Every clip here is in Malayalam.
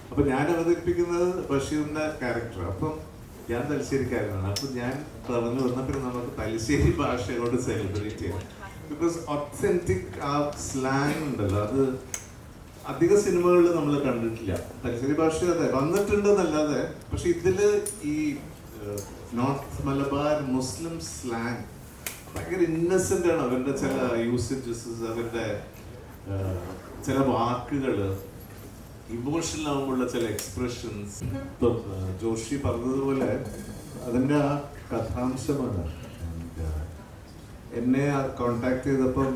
അപ്പൊ ഞാൻ അവതരിപ്പിക്കുന്നത് ബഷീറിന്റെ ക്യാരക്ടർ. അപ്പം ഞാൻ തലശ്ശേരിക്കാരനാണ്. അപ്പൊ ഞാൻ പറഞ്ഞു വന്നപ്പോൾ നമുക്ക് തലശ്ശേരി ഭാഷയോട് സെലിബ്രേറ്റ് ചെയ്യാം. ബിക്കോസ് ഒത്തന്റിക് ആ സ്ലാങ് ഉണ്ടല്ലോ, അത് അധിക സിനിമകളിൽ നമ്മൾ കണ്ടിട്ടില്ല. തലശ്ശേരി ഭാഷ അതെ വന്നിട്ടുണ്ടെന്നല്ലാതെ, പക്ഷെ ഇതില് ഈ നോർത്ത് മലബാർ മുസ്ലിം സ്ലാങ് ഭയങ്കര ഇന്നസെന്റ് ആണ്. അവരുടെ ചില യൂസേജസ്, അവരുടെ ചില വാക്കുകള്, ഇമോഷണൽ ആകുമ്പോഴുള്ള ചില എക്സ്പ്രഷൻസ്. ഇപ്പം ജോഷി പറഞ്ഞതുപോലെ അതിൻ്റെ ആ കഥാംശമാണ്. എന്നെ കോണ്ടാക്ട് ചെയ്തപ്പം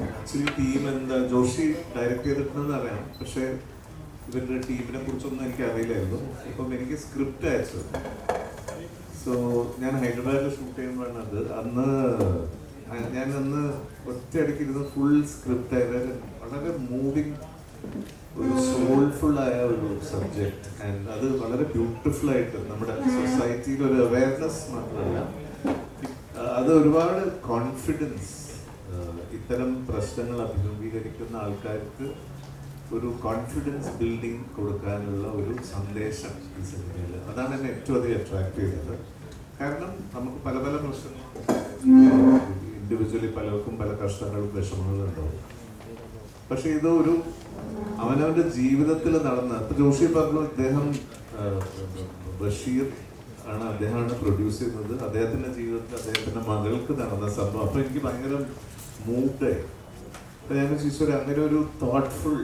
ആക്ച്വലി ടീം എന്താ ജോഷി ഡയറക്റ്റ് ചെയ്തിട്ടുണ്ടെന്ന് അറിയാം, പക്ഷേ ഇവരുടെ ടീമിനെ കുറിച്ചൊന്നും എനിക്ക് അറിയില്ലായിരുന്നു. ഇപ്പം എനിക്ക് സ്ക്രിപ്റ്റ് അയച്ചു. സോ ഞാൻ ഹൈദരാബാദിൽ ഷൂട്ട് ചെയ്യുമ്പോഴാണ് അത്. ഞാൻ അന്ന് ഒറ്റയടിക്ക് ഇരുന്ന് ഫുൾ സ്ക്രിപ്റ്റ് ആയത്. വളരെ മൂവിങ്, ഒരു സോൾഫുൾ ആയ ഒരു സബ്ജക്റ്റ്. ആൻഡ് അത് വളരെ ബ്യൂട്ടിഫുൾ ആയിട്ട് നമ്മുടെ സൊസൈറ്റിയിൽ ഒരു അവയർനെസ് മാത്രമല്ല, അത് ഒരുപാട് കോൺഫിഡൻസ്, ഇത്തരം പ്രശ്നങ്ങൾ അഭിമുഖീകരിക്കുന്ന ആൾക്കാർക്ക് ഒരു കോൺഫിഡൻസ് ബിൽഡിംഗ് കൊടുക്കാനുള്ള ഒരു സന്ദേശം ഈ സിനിമയിൽ. അതാണ് എന്നെ ഏറ്റവും അധികം അട്രാക്ട് ചെയ്തത്. കാരണം നമുക്ക് പല പല പ്രശ്നങ്ങൾ, ഇൻഡിവിജ്വലി പലർക്കും പല കഷ്ടങ്ങളും വിഷമങ്ങളും ഉണ്ടാവും. പക്ഷെ ഇത് ഒരു അവനവന്റെ ജീവിതത്തിൽ നടന്ന, ഇപ്പൊ ജോഷി പറഞ്ഞു ഇദ്ദേഹം ബഷീർ ആണ്, അദ്ദേഹമാണ് പ്രൊഡ്യൂസ് ചെയ്യുന്നത്. അദ്ദേഹത്തിന്റെ ജീവിതത്തിൽ അദ്ദേഹത്തിന്റെ മകൾക്ക് നടന്ന സംഭവം. അപ്പൊ എനിക്ക് ഭയങ്കര മൂഡായി. അപ്പൊ ഞാൻ ഈശ്വര അങ്ങനെ ഒരു തോട്ട്ഫുൾ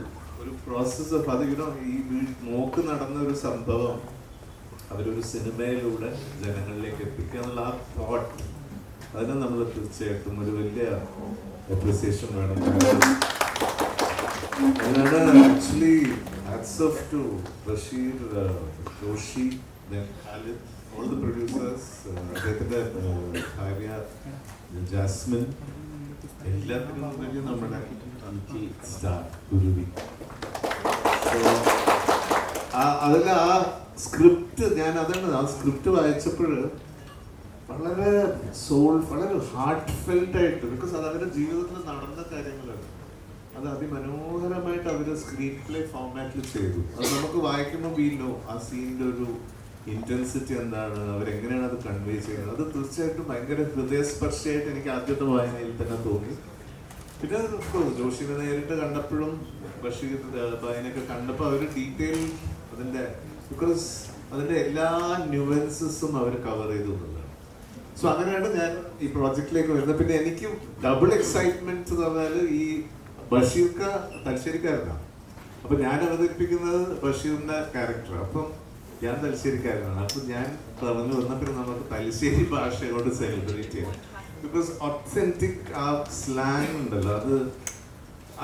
ഒരു പ്രോസസ് ഓഫ് അത് ഈ നോക്ക് നടന്ന ഒരു സംഭവം അവരൊരു സിനിമയിലൂടെ ജനങ്ങളിലേക്ക് എത്തിക്കുക എന്നുള്ള ആ തോട്ട്, അതിനെ നമ്മൾ തീർച്ചയായിട്ടും ഒരു വലിയ അപ്രിസിയേഷൻ വേണം. അതിനാണ് actually hats off to Basheer, Joshy, Khalid, all the producers, അദ്ദേഹത്തിന്റെ ഭാര്യ ജാസ്മിൻ, എല്ലാത്തിനും വലിയ നമ്മുടെ സ്റ്റാർ ഗുരുവി. അതിൽ ആ സ്ക്രിപ്റ്റ് ഞാൻ അതാണ് ആ സ്ക്രിപ്റ്റ് വായിച്ചപ്പോൾ വളരെ വളരെ ഹാർട്ട് ഫെൽറ്റ് ആയിട്ട്, ബിക്കോസ് അത് അവരുടെ ജീവിതത്തിൽ നടന്ന കാര്യങ്ങളാണ്. അത് അതിമനോഹരമായിട്ട് അവര് സ്ക്രീൻ പ്ലേ ഫോർമാറ്റിൽ ചെയ്തു. അത് നമുക്ക് വായിക്കുമ്പോൾ വീണ്ടും ആ സീനിന്റെ ഒരു ഇന്റൻസിറ്റി എന്താണ്, അവരെങ്ങനെയാണ് അത് കൺവേ ചെയ്യുന്നത്, അത് തീർച്ചയായിട്ടും ഭയങ്കര ഹൃദയസ്പർശിയായിട്ട് എനിക്ക് ആദ്യത്തെ വായനയിൽ തന്നെ തോന്നി. പിന്നെ ജോഷിനെ നേരിട്ട് കണ്ടപ്പോഴും ബഷീർ ഭായിനൊക്കെ കണ്ടപ്പോൾ അവർ ഡീറ്റെയിൽ അതിന്റെ, ബിക്കോസ് അതിന്റെ എല്ലാ ന്യൂവൻസസും അവർ കവർ ചെയ്തു എന്നുള്ളതാണ്. സോ അങ്ങനെയാണ് ഞാൻ ഈ പ്രോജക്റ്റിലേക്ക് വരുന്നത്. പിന്നെ എനിക്ക് ഡബിൾ എക്സൈറ്റ്മെന്റ് എന്ന് പറഞ്ഞാൽ ഈ ബഷീർക്ക തലശ്ശേരിക്കാരനാണ്. അപ്പൊ ഞാൻ അവതരിപ്പിക്കുന്നത് ബഷീറിന്റെ ക്യാരക്ടർ. അപ്പം ഞാൻ തലശ്ശേരിക്കാരനാണ്. അപ്പൊ ഞാൻ പറഞ്ഞു വന്നപ്പോൾ നമുക്ക് തലശ്ശേരി ഭാഷയോട് സെലിബ്രേറ്റ് ചെയ്യാം. ബിക്കോസ് ഒത്തന്റിക് ആ സ്ലാങ് ഉണ്ടല്ലോ, അത്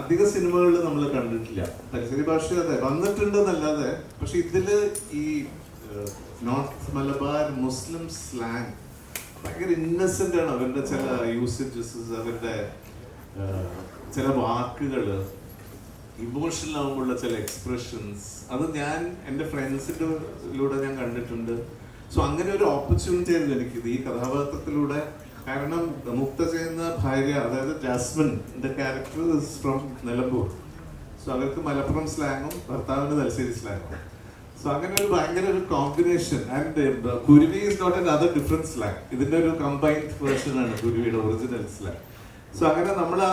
അധിക സിനിമകളിൽ നമ്മൾ കണ്ടിട്ടില്ല. തലശ്ശേരി ഭാഷ അതെ വന്നിട്ടുണ്ടെന്നല്ലാതെ, പക്ഷെ ഇതില് ഈ നോർത്ത് മലബാർ മുസ്ലിം സ്ലാങ് ഭയങ്കര ഇന്നസെന്റ് ആണ്. അവരുടെ ചില യൂസേജസ്, അവരുടെ ചില വാക്കുകള്, ഇമോഷണൽ ആകുമ്പോഴുള്ള ചില എക്സ്പ്രഷൻസ്, അത് ഞാൻ എൻ്റെ ഫ്രണ്ട്സിലൂടെ ഞാൻ കണ്ടിട്ടുണ്ട്. സോ അങ്ങനെ ഒരു ഓപ്പർച്യൂണിറ്റി ആയിരുന്നു എനിക്കിത് ഈ കഥാപാത്രത്തിലൂടെ. കാരണം മുക്ത ചെയ്യുന്ന ഭാര്യ, അതായത് ജാസ്മിൻ്റെ ക്യാരക്ടർ ഫ്രം നിലമ്പൂർ. സോ അവർക്ക് മലപ്പുറം സ്ലാങ്ങും ഭർത്താവിന് തലശ്ശേരി സ്ലാങ്ങും. സോ അങ്ങനെ ഒരു ഭയങ്കര ഒരു combination. And Kuruvi is not an other different slang. ഇതിന്റെ ഒരു കമ്പൈൻഡ് വേർഷൻ ആണ് കുരുവിയുടെ ഒറിജിനൽ സ്ലാങ്. സോ അങ്ങനെ നമ്മൾ ആ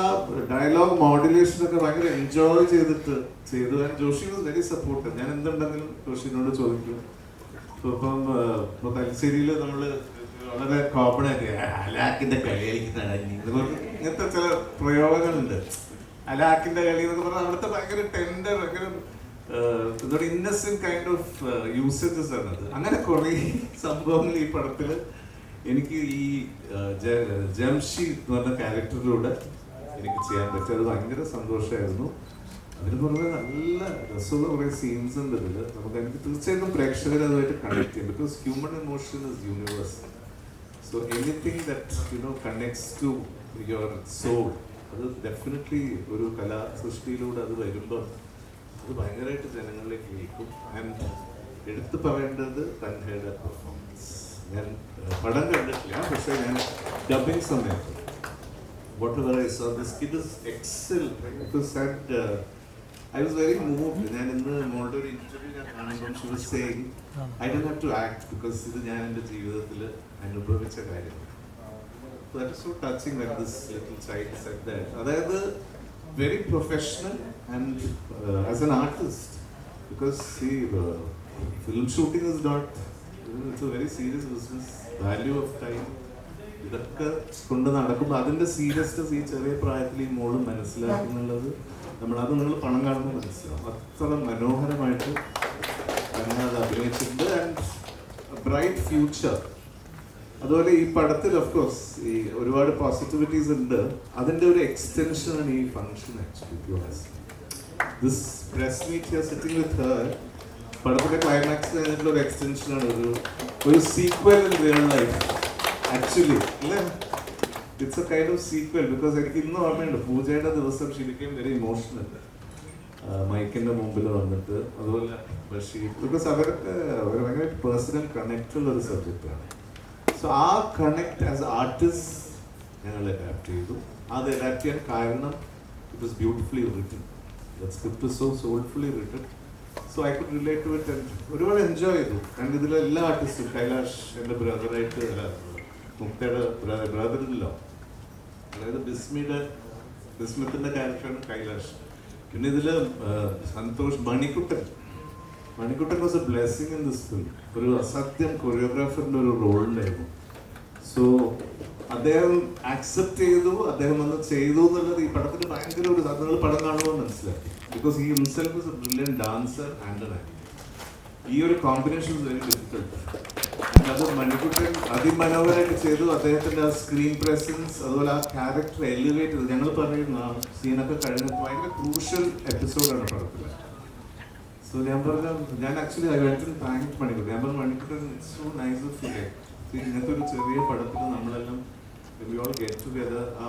ഡയലോഗ് മോഡുലേഷൻ ഒക്കെ ഭയങ്കര എൻജോയ് ചെയ്തിട്ട് ചെയ്തു. And Joshy was very supportive. ഞാൻ എന്തുണ്ടെങ്കിലും ജോഷിനോട് ചോദിക്കും. ഇപ്പം തലശ്ശേരിയിൽ നമ്മള് വളരെ കോമൺ ആയിട്ട് അലാക്കിന്റെ കളിയായിരിക്കുന്നതാണ് ഇങ്ങനത്തെ ചില പ്രയോഗങ്ങളുണ്ട്. അലാക്കിന്റെ കളി എന്നൊക്കെ പറഞ്ഞാൽ അവിടുത്തെ ഭയങ്കര ടെൻഡർ, ഭയങ്കര ഇതോടെ ഇന്നസെന്റ് കൈൻഡ് ഓഫ് യൂസേജസ് ആണത്. അങ്ങനെ കുറെ സംഭവങ്ങൾ ഈ പടത്തില് എനിക്ക് ഈ ജംഷീദ് എന്ന് പറഞ്ഞ ക്യാരക്ടറിലൂടെ എനിക്ക് ചെയ്യാൻ പറ്റി. അത് ഭയങ്കര സന്തോഷമായിരുന്നു. അതിന് പുറമെ നല്ല രസമുള്ള കുറെ സീൻസ് ഉണ്ട് ഇതിൽ. നമുക്ക് എനിക്ക് തീർച്ചയായിട്ടും പ്രേക്ഷകർ അതുമായിട്ട് കണക്ട് ചെയ്യും. Because human emotion is universal. So anything that connects to your soul, അത് ഡെഫിനറ്റ്ലി ഒരു കലാ സൃഷ്ടിയിലൂടെ അത് വരുമ്പോൾ അത് ഭയങ്കരമായിട്ട് ജനങ്ങളിലേക്ക് കേൾക്കും. ആൻഡ് എടുത്തു പറയേണ്ടത് തൻഹയുടെ പെർഫോമൻസ്. ഞാൻ പടം കണ്ടിട്ടില്ല, പക്ഷേ ഞാൻ ഡബിങ് സമയത്ത് whatever I saw, this kid is excellent. I was very moved. ഞാൻ ഇന്ന് മോളുടെ അവളുടെ ഒരു ഇന്റർവ്യൂ ഞാൻ കാണുമ്പോൾ she was saying I don't have to act because ഇത് ഞാൻ എൻ്റെ ജീവിതത്തിൽ അനുഭവിച്ച കാര്യമാണ്. So that is so touching that this little child said that. അതായത് very professional and as an artist, because see film shooting is not, it's a very serious business, value of time, ഇതൊക്കെ കൊണ്ട് നടക്കുമ്പോൾ അതിൻ്റെ സീരിയസ്നെസ് ഈ ചെറിയ പ്രായത്തിൽ ഈ മോള് മനസ്സിലാക്കുന്നുള്ളത് നമ്മളത് നിങ്ങൾ പണം കാണുമ്പോൾ മനസ്സിലാവും. അത്ര മനോഹരമായിട്ട് തന്നെ അത് അഭിനയിച്ചിട്ടുണ്ട്. And bright future. അതുപോലെ ഈ പടത്തിൽ ഓഫ് കോഴ്സ് ഈ ഒരുപാട് പോസിറ്റിവിറ്റീസ് ഉണ്ട്. അതിൻ്റെ ഒരു എക്സ്റ്റൻഷനാണ് ഈ function actually. This press meet here sitting with her പടത്തിൻ്റെ ക്ലൈമാക്സ് കഴിഞ്ഞിട്ടുള്ള ഒരു എക്സ്റ്റൻഷനാണ്, ഒരു sequel in real life actually അല്ലേ. It's a kind of sequel. Because എനിക്ക് ഇന്ന് ഓർമ്മയുണ്ട് പൂജയുടെ ദിവസം ഷീ ബിക്കേം വെരി ഇമോഷണൽ മൈക്കിൻ്റെ മുമ്പിൽ വന്നിട്ട്. അതുപോലെ ബഷീർ, ബിക്കോസ് അവർക്ക് ഒരു ഭയങ്കര പേഴ്സണൽ കണക്റ്റ് ഉള്ള ഒരു സബ്ജക്റ്റാണ്. സോ ആ കണക്ട് ആസ് ആർട്ടിസ്റ്റ് ഞങ്ങൾ അഡാപ്റ്റ് ചെയ്തു. അത് അഡാപ്റ്റ് ചെയ്യാൻ കാരണം it was beautifully written. The script so soulfully written. So I could relate to it and ഒരുപാട് എൻജോയ് ചെയ്തു. ആൻഡ് ഇതിലെ എല്ലാ ആർട്ടിസ്റ്റും, കൈലാഷ് എൻ്റെ ബ്രദറായിട്ട്, മുക്തയുടെ ബ്രദറിലോ, അതായത് ബിസ്മിത്തിൻ്റെ ക്യാരക്ടറാണ് കൈലാഷ്. പിന്നെ ഇതിൽ Santhosh, Manikuttan was a blessing in this film. ഒരു അസാധ്യം കൊറിയോഗ്രാഫറിൻ്റെ ഒരു റോളുണ്ടായിരുന്നു. സോ അദ്ദേഹം ആക്സെപ്റ്റ് ചെയ്തു, അദ്ദേഹം വന്ന് ചെയ്തു എന്നുള്ളത് ഈ പടത്തിന് ഭയങ്കര ഒരു, നിങ്ങൾ പടം കാണുമ്പോൾ മനസ്സിലാക്കി. Because he himself is A brilliant dancer and an actor. ഈ ഒരു കോമ്പിനേഷൻ ഇസ് വെരി ഡിഫിക്കൽട്ട്. അത് മണിക്കുട്ടൻ അതിമനോഹരമായിട്ട് ചെയ്തു. അദ്ദേഹത്തിൻ്റെ ആ സ്ക്രീൻ പ്രസൻസ്, അതുപോലെ ആ ക്യാരക്ടർ എലിവേറ്റ് ചെയ്തു. ഞങ്ങൾ പറയുന്ന ആ സീനൊക്കെ കഴിഞ്ഞപ്പോൾ ഭയങ്കര ക്രൂഷ്യൽ എപ്പിസോഡാണ് പടത്തിൽ. സോ ഞാൻ actually I went to thank Manikuttan. ഞാൻ പറഞ്ഞു Manikuttan so nice of you. ഇങ്ങനത്തെ ഒരു ചെറിയ പടത്തിൽ നമ്മളെല്ലാം വി ഓൾ ഗെറ്റ് ടുഗെദർ. ആ